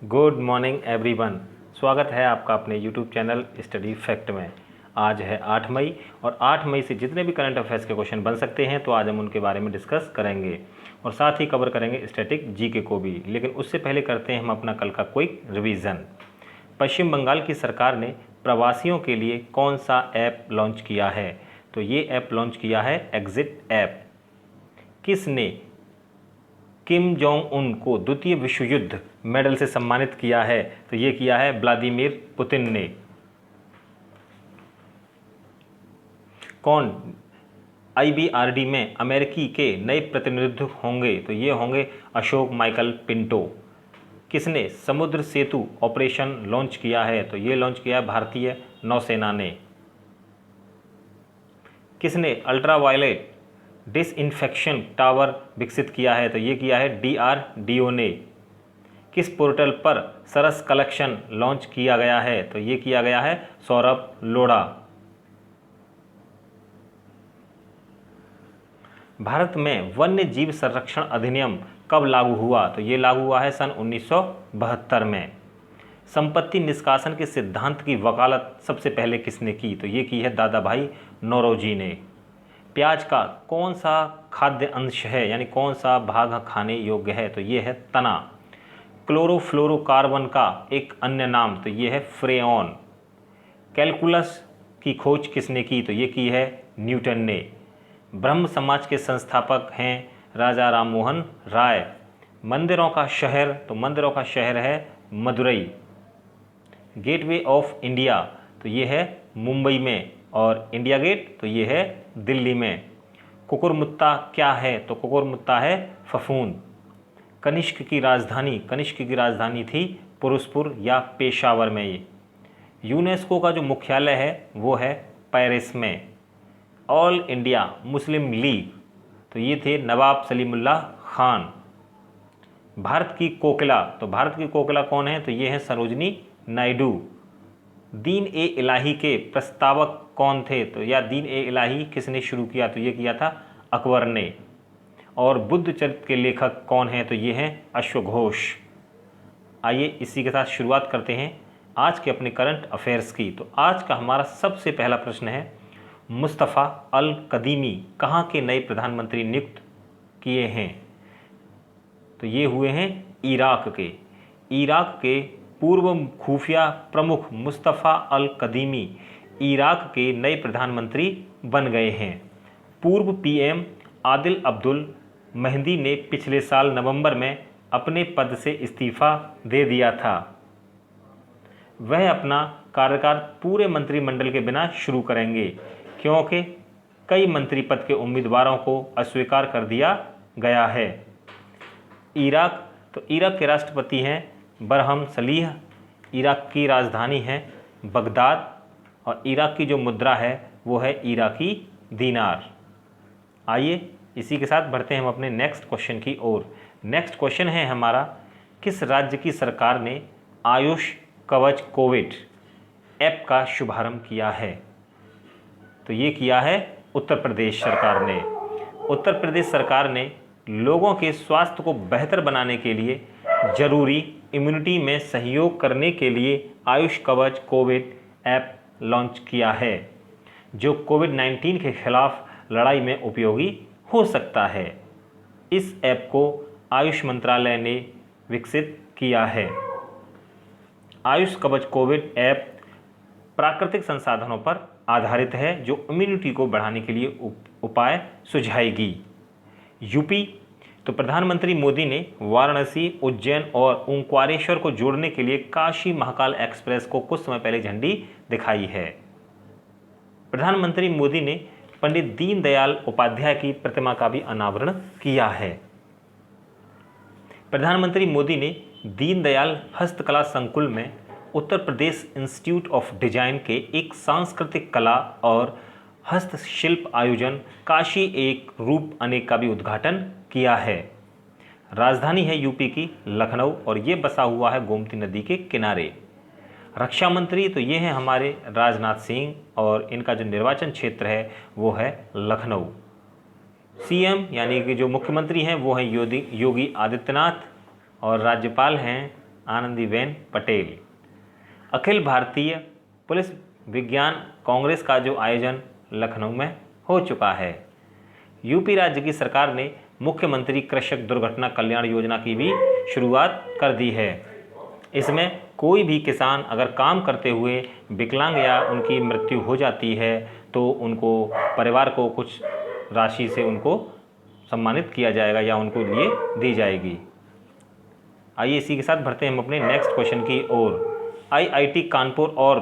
Good morning everyone. स्वागत है आपका अपने यूट्यूब चैनल स्टडी फैक्ट में। आज है 8 मई और 8 मई से जितने भी करंट अफेयर्स के क्वेश्चन बन सकते हैं तो आज हम उनके बारे में डिस्कस करेंगे और साथ ही कवर करेंगे स्टैटिक जीके को भी। लेकिन उससे पहले करते हैं हम अपना कल का क्विक रिवीजन। पश्चिम बंगाल की सरकार ने प्रवासियों के लिए कौन सा ऐप लॉन्च किया है? तो ये ऐप लॉन्च किया है एग्जिट ऐप। किसने किम जोंग उन को द्वितीय विश्व युद्ध मेडल से सम्मानित किया है? तो ये किया है व्लादिमीर पुतिन ने। कौन आईबीआरडी में अमेरिकी के नए प्रतिनिधि होंगे? तो ये होंगे अशोक माइकल पिंटो। किसने समुद्र सेतु ऑपरेशन लॉन्च किया है? तो ये लॉन्च किया है भारतीय नौसेना ने। किसने अल्ट्रावायलेट डिसइंफेक्शन टावर विकसित किया है? तो ये किया है डीआरडीओ ने। किस पोर्टल पर सरस कलेक्शन लॉन्च किया गया है? तो ये किया गया है सौरभ लोढ़ा। भारत में वन्य जीव संरक्षण अधिनियम कब लागू हुआ? तो ये लागू हुआ है सन 1972 में। संपत्ति निष्कासन के सिद्धांत की वकालत सबसे पहले किसने की? तो ये की है दादा भाई नौरोजी ने। प्याज का कौन सा खाद्य अंश है, यानी कौन सा भाग खाने योग्य है? तो ये है तना। क्लोरोफ्लोरोकार्बन का एक अन्य नाम? तो ये है फ्रेऑन। कैलकुलस की खोज किसने की? तो ये की है न्यूटन ने। ब्रह्म समाज के संस्थापक हैं राजा राममोहन राय। मंदिरों का शहर? तो मंदिरों का शहर है मदुरई। Gateway of India? तो ये है मुंबई में। और इंडिया गेट? तो ये है दिल्ली में। कुकुरमुत्ता क्या है? तो कुकुरमुत्ता है फफूंद। कनिष्क की राजधानी? कनिष्क की राजधानी थी पुरुषपुर या पेशावर में। ये यूनेस्को का जो मुख्यालय है वो है पेरिस में। All India Muslim league? तो ये थे नवाब सलीमुल्लाह खान। भारत की कोकिला? तो भारत की कोकिला कौन है? तो ये है सरोजनी नायडू। दीन ए इलाही के प्रस्तावक कौन थे? तो या दीन ए इलाही किसने शुरू किया? तो ये किया था अकबर ने। और बुद्ध चरित्र के लेखक कौन हैं? तो ये हैं अश्वघोष। आइए इसी के साथ शुरुआत करते हैं आज के अपने करंट अफेयर्स की। तो आज का हमारा सबसे पहला प्रश्न है, मुस्तफ़ा अल कदीमी कहाँ के नए प्रधानमंत्री नियुक्त किए हैं? तो ये हुए हैं इराक के। इराक के पूर्व खुफिया प्रमुख मुस्तफ़ा अल कदीमी इराक के नए प्रधानमंत्री बन गए हैं। पूर्व पीएम आदिल अब्दुल मेहदी ने पिछले साल नवंबर में अपने पद से इस्तीफा दे दिया था। वह अपना कार्यकाल पूरे मंत्रिमंडल के बिना शुरू करेंगे क्योंकि कई मंत्री पद के उम्मीदवारों को अस्वीकार कर दिया गया है। इराक? तो इराक के राष्ट्रपति हैं बरहम सलीह। इराक की राजधानी है बगदाद और इराक की जो मुद्रा है वो है इराकी दीनार। आइए इसी के साथ बढ़ते हैं हम अपने नेक्स्ट क्वेश्चन की ओर। नेक्स्ट क्वेश्चन है हमारा, किस राज्य की सरकार ने आयुष कवच कोविड ऐप का शुभारंभ किया है? तो ये किया है उत्तर प्रदेश सरकार ने। उत्तर प्रदेश सरकार ने लोगों के स्वास्थ्य को बेहतर बनाने के लिए जरूरी इम्यूनिटी में सहयोग करने के लिए आयुष कवच कोविड ऐप लॉन्च किया है जो कोविड-19 के खिलाफ लड़ाई में उपयोगी हो सकता है। इस ऐप को आयुष मंत्रालय ने विकसित किया है। आयुष कवच कोविड ऐप प्राकृतिक संसाधनों पर आधारित है जो इम्यूनिटी को बढ़ाने के लिए उपाय सुझाएगी। यूपी? तो प्रधानमंत्री मोदी ने वाराणसी, उज्जैन और ओंकारेश्वर को जोड़ने के लिए काशी महाकाल एक्सप्रेस को कुछ समय पहले झंडी दिखाई है। प्रधानमंत्री मोदी ने पंडित दीनदयाल उपाध्याय की प्रतिमा का भी अनावरण किया है। प्रधानमंत्री मोदी ने दीनदयाल हस्तकला संकुल में Uttar Pradesh institute of design के एक सांस्कृतिक कला और हस्तशिल्प आयोजन काशी एक रूप अनेक का भी उद्घाटन किया है। राजधानी है यूपी की लखनऊ और ये बसा हुआ है गोमती नदी के किनारे। रक्षा मंत्री? तो ये हैं हमारे राजनाथ सिंह और इनका जो निर्वाचन क्षेत्र है वो है लखनऊ। सीएम यानी कि जो मुख्यमंत्री हैं वो हैं योगी आदित्यनाथ और राज्यपाल हैं आनंदीबेन पटेल। अखिल भारतीय पुलिस विज्ञान कांग्रेस का जो आयोजन लखनऊ में हो चुका है। यूपी राज्य की सरकार ने मुख्यमंत्री कृषक दुर्घटना कल्याण योजना की भी शुरुआत कर दी है। इसमें कोई भी किसान अगर काम करते हुए विकलांग या उनकी मृत्यु हो जाती है तो उनको परिवार को कुछ राशि से उनको सम्मानित किया जाएगा या उनको लिए दी जाएगी। आइए इसी के साथ बढ़ते हैं हम अपने नेक्स्ट क्वेश्चन की ओर। आईआईटी कानपुर और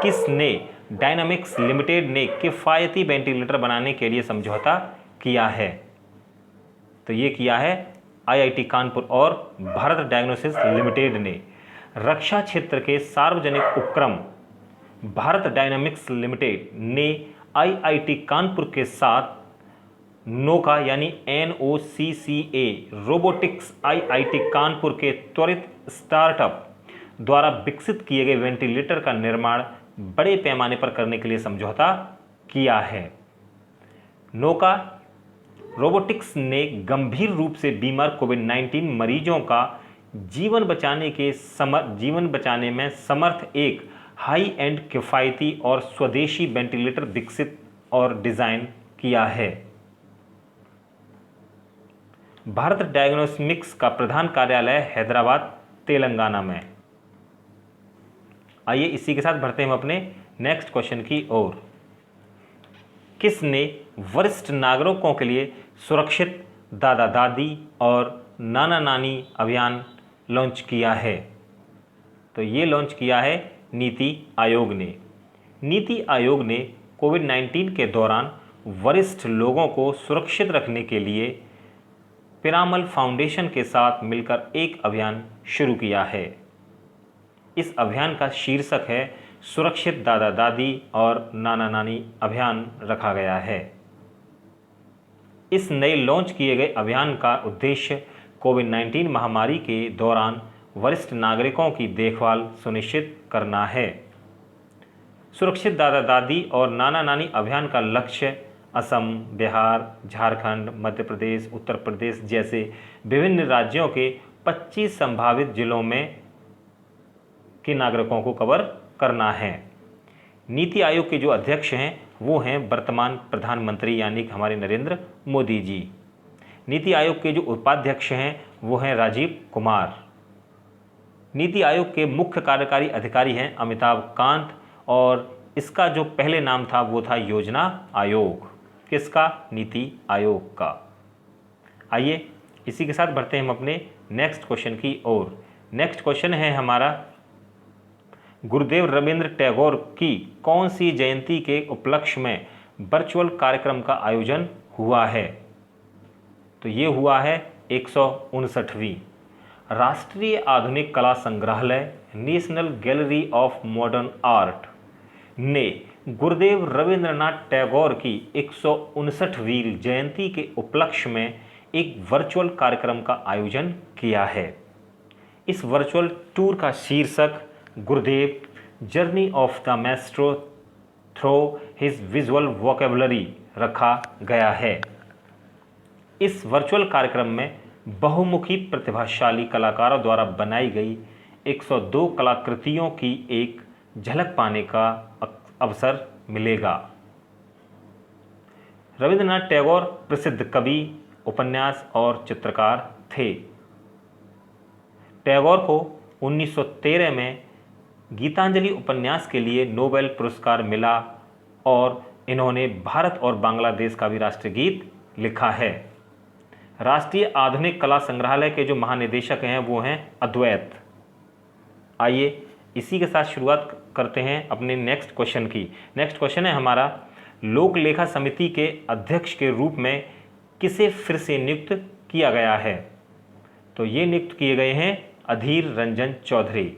किसने डायनामिक्स लिमिटेड ने किफ़ायती वेंटिलेटर बनाने के लिए समझौता किया है? तो ये किया है आईआईटी कानपुर और भारत डायग्नोसिस लिमिटेड ने। रक्षा क्षेत्र के सार्वजनिक उपक्रम भारत डायनामिक्स लिमिटेड ने आईआईटी कानपुर के साथ नोका यानी NOCCA रोबोटिक्स आईआईटी कानपुर के त्वरित स्टार्टअप द्वारा विकसित किए गए वेंटिलेटर का निर्माण बड़े पैमाने पर करने के लिए समझौता किया है। नोका रोबोटिक्स ने गंभीर रूप से बीमार कोविड-19 मरीजों का जीवन बचाने में समर्थ एक हाई एंड किफ़ायती और स्वदेशी वेंटिलेटर विकसित और डिज़ाइन किया है। भारत डायग्नोस्टिक्स का प्रधान कार्यालय हैदराबाद तेलंगाना में। आइए इसी के साथ बढ़ते हैं हम अपने नेक्स्ट क्वेश्चन की ओर। किसने वरिष्ठ नागरिकों के लिए सुरक्षित दादा दादी और नाना नानी अभियान लॉन्च किया है? तो ये लॉन्च किया है नीति आयोग ने। नीति आयोग ने कोविड-19 के दौरान वरिष्ठ लोगों को सुरक्षित रखने के लिए पिरामल फाउंडेशन के साथ मिलकर एक अभियान शुरू किया है। इस अभियान का शीर्षक है सुरक्षित दादा दादी और नाना नानी अभियान रखा गया है। इस नए लॉन्च किए गए अभियान का उद्देश्य कोविड-19 महामारी के दौरान वरिष्ठ नागरिकों की देखभाल सुनिश्चित करना है। सुरक्षित दादा दादी और नाना नानी अभियान का लक्ष्य असम, बिहार, झारखंड, मध्य प्रदेश, उत्तर प्रदेश जैसे विभिन्न राज्यों के 25 संभावित जिलों में के नागरिकों को कवर करना है। नीति आयोग के जो अध्यक्ष हैं वो हैं वर्तमान प्रधानमंत्री यानी कि हमारे नरेंद्र मोदी जी। नीति आयोग के जो उपाध्यक्ष हैं वो हैं राजीव कुमार। नीति आयोग के मुख्य कार्यकारी अधिकारी हैं अमिताभ कांत और इसका जो पहले नाम था वो था योजना आयोग। किसका? नीति आयोग का। आइए इसी के साथ बढ़ते हैं हम अपने नेक्स्ट क्वेश्चन की ओर। नेक्स्ट क्वेश्चन है हमारा, गुरुदेव रविंद्र टैगोर की कौन सी जयंती के उपलक्ष्य में वर्चुअल कार्यक्रम का आयोजन हुआ है? तो ये हुआ है 159वीं राष्ट्रीय आधुनिक कला संग्रहालय national gallery of modern art ने गुरुदेव रविंद्रनाथ टैगोर की 159वीं जयंती के उपलक्ष्य में एक वर्चुअल कार्यक्रम का आयोजन किया है। इस वर्चुअल टूर का शीर्षक गुरुदेव journey of the Maestro through his visual vocabulary रखा गया है। इस वर्चुअल कार्यक्रम में बहुमुखी प्रतिभाशाली कलाकारों द्वारा बनाई गई 102 कलाकृतियों की एक झलक पाने का अवसर मिलेगा। रविंद्रनाथ टैगोर प्रसिद्ध कवि, उपन्यास और चित्रकार थे। टैगोर को 1913 में गीतांजलि उपन्यास के लिए नोबेल पुरस्कार मिला और इन्होंने भारत और बांग्लादेश का भी राष्ट्रीय गीत लिखा है। राष्ट्रीय आधुनिक कला संग्रहालय के जो महानिदेशक हैं वो हैं अद्वैत। आइए इसी के साथ शुरुआत करते हैं अपने नेक्स्ट क्वेश्चन की। नेक्स्ट क्वेश्चन है हमारा, लोक लेखा समिति के अध्यक्ष के रूप में किसे फिर से नियुक्त किया गया है? तो ये नियुक्त किए गए हैं अधीर रंजन चौधरी।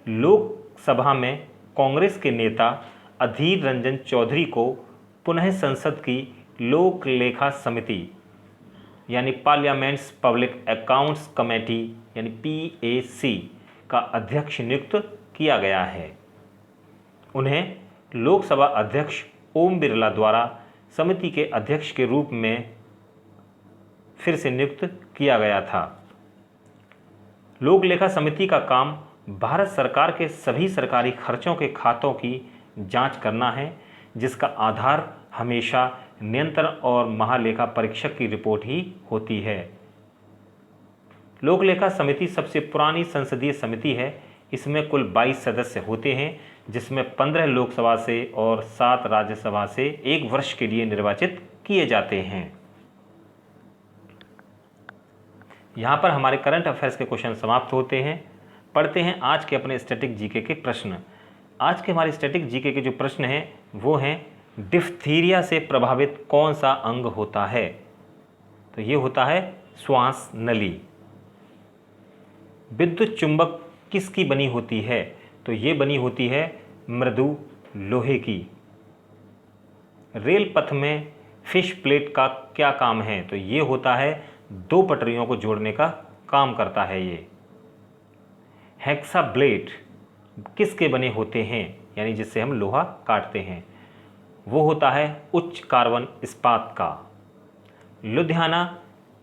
लोकसभा में कांग्रेस के नेता अधीर रंजन चौधरी को पुनः संसद की लोक लेखा समिति यानी पार्लियामेंट्स पब्लिक अकाउंट्स कमेटी यानी PAC का अध्यक्ष नियुक्त किया गया है। उन्हें लोकसभा अध्यक्ष ओम बिरला द्वारा समिति के अध्यक्ष के रूप में फिर से नियुक्त किया गया था। लोक लेखा समिति का काम भारत सरकार के सभी सरकारी खर्चों के खातों की जांच करना है, जिसका आधार हमेशा नियंत्रण और महालेखा परीक्षक की रिपोर्ट ही होती है। लोक लेखा समिति सबसे पुरानी संसदीय समिति है। इसमें कुल 22 सदस्य होते हैं, जिसमें 15 लोकसभा से और 7 राज्यसभा से 1 वर्ष के लिए निर्वाचित किए जाते हैं। यहाँ पर हमारे करंट अफेयर्स के क्वेश्चन समाप्त होते हैं। पढ़ते हैं आज के अपने स्टैटिक जीके के प्रश्न। आज के हमारे स्टैटिक जीके के जो प्रश्न हैं वो हैं, डिफ्थीरिया से प्रभावित कौन सा अंग होता है? तो ये होता है श्वास नली। विद्युत चुंबक किसकी बनी होती है? तो ये बनी होती है मृदु लोहे की। रेल पथ में फिश प्लेट का क्या काम है? तो ये होता है 2 पटरियों को जोड़ने का काम करता है ये। हेक्सा ब्लेड किसके बने होते हैं, यानी जिससे हम लोहा काटते हैं? वो होता है उच्च कार्बन इस्पात का। लुधियाना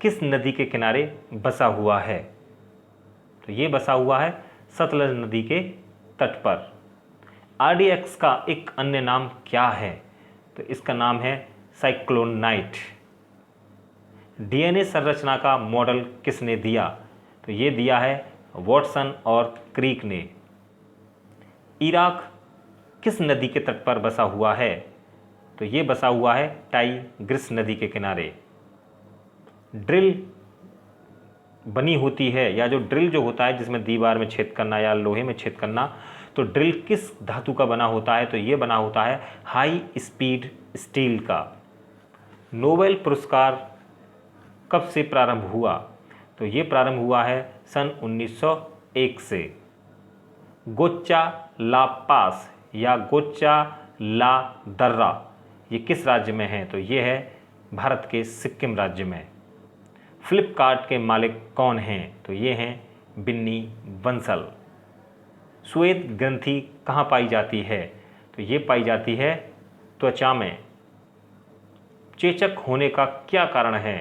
किस नदी के किनारे बसा हुआ है? तो ये बसा हुआ है सतलज नदी के तट पर। RDX का एक अन्य नाम क्या है? तो इसका नाम है साइक्लोनाइट। DNA संरचना का मॉडल किसने दिया? तो ये दिया है वॉटसन और क्रीक ने। इराक किस नदी के तट पर बसा हुआ है? तो ये बसा हुआ है टाइग्रिस नदी के किनारे। ड्रिल बनी होती है, या जो ड्रिल जो होता है जिसमें दीवार में छेद करना या लोहे में छेद करना, तो ड्रिल किस धातु का बना होता है? तो ये बना होता है हाई स्पीड स्टील का। नोबेल पुरस्कार कब से प्रारंभ हुआ? तो ये प्रारंभ हुआ है सन 1901 से। गोच्चा ला पास या गोच्चा ला दर्रा ये किस राज्य में है? तो ये है भारत के सिक्किम राज्य में। फ्लिपकार्ट के मालिक कौन हैं? तो ये हैं बिन्नी बंसल। श्वेत ग्रंथि कहाँ पाई जाती है? तो ये पाई जाती है त्वचा में। चेचक होने का क्या कारण है?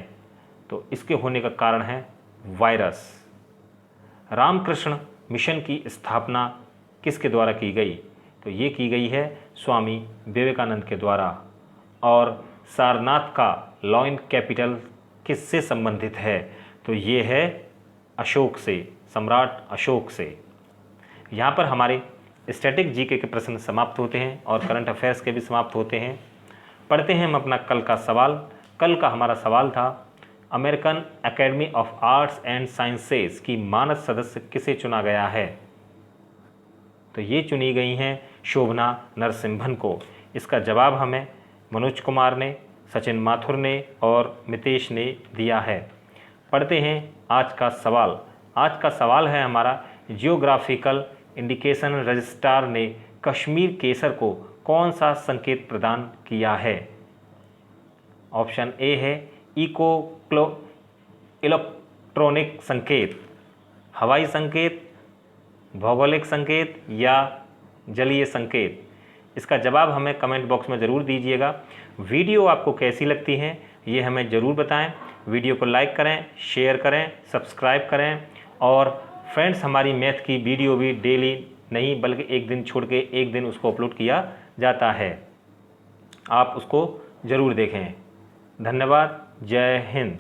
तो इसके होने का कारण है वायरस। रामकृष्ण मिशन की स्थापना किसके द्वारा की गई? तो ये की गई है स्वामी विवेकानंद के द्वारा। और सारनाथ का लॉइन कैपिटल किससे संबंधित है? तो ये है अशोक से, सम्राट अशोक से। यहाँ पर हमारे स्टैटिक जीके के प्रश्न समाप्त होते हैं और करंट अफेयर्स के भी समाप्त होते हैं। पढ़ते हैं हम अपना कल का सवाल। कल का हमारा सवाल था, American academy of arts and sciences की मानद सदस्य किसे चुना गया है? तो ये चुनी गई हैं शोभना नरसिम्हन को। इसका जवाब हमें मनोज कुमार ने, सचिन माथुर ने और मितेश ने दिया है। पढ़ते हैं आज का सवाल। आज का सवाल है हमारा, जियोग्राफिकल इंडिकेशन रजिस्ट्रार ने कश्मीर केसर को कौन सा संकेत प्रदान किया है? ऑप्शन ए है इलेक्ट्रॉनिक संकेत, हवाई संकेत, भौगोलिक संकेत या जलीय संकेत। इसका जवाब हमें कमेंट बॉक्स में ज़रूर दीजिएगा। वीडियो आपको कैसी लगती है ये हमें ज़रूर बताएं। वीडियो को लाइक करें, शेयर करें, सब्सक्राइब करें। और फ्रेंड्स, हमारी मैथ की वीडियो भी डेली नहीं बल्कि एक दिन छोड़ के एक दिन उसको अपलोड किया जाता है, आप उसको ज़रूर देखें। धन्यवाद। जय हिंद।